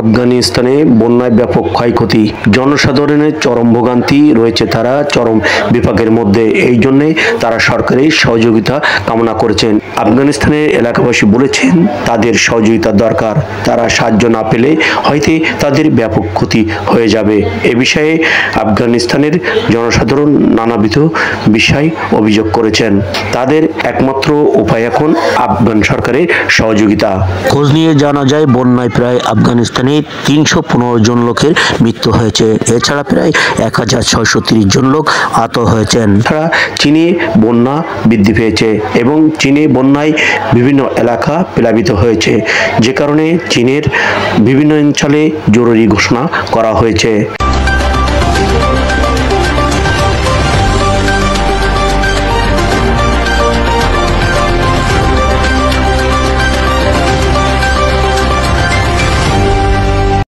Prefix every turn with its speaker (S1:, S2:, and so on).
S1: আফগানিস্তানে বন্যায় ব্যাপক ক্ষয়ক্ষতি, জনসাধারণের চরম ভোগান্তি রয়েছে, তারা চরম বিপাকের মধ্যে। এই জন্যে তারা সরকারের সহযোগিতা কামনা করেছেন। আফগানিস্তানের এলাকাবাসী বলেছেন তাদের সহযোগিতা দরকার, তারা সাহায্য না পেলে হয়তো তাদের ব্যাপক ক্ষতি হয়ে যাবে। এ বিষয়ে আফগানিস্তানের জনসাধারণ নানাবিধ বিষয় অভিযোগ করেছেন। তাদের একমাত্র উপায় এখন আফগান সরকারের সহযোগিতা। খোঁজ নিয়ে জানা যায় বন্যায় প্রায় আফগানিস্তানে 315 জন লোকের মৃত্যু হয়েছে। এছাড়া প্রায় 1630 জন লোক আহত হয়েছেন। তারা চীনে বন্যা বৃদ্ধি পেয়েছে এবং চীনে বন্যায় বিভিন্ন এলাকা প্লাবিত হয়েছে, যে কারণে চীনের বিভিন্ন অঞ্চলে জরুরি ঘোষণা করা হয়েছে।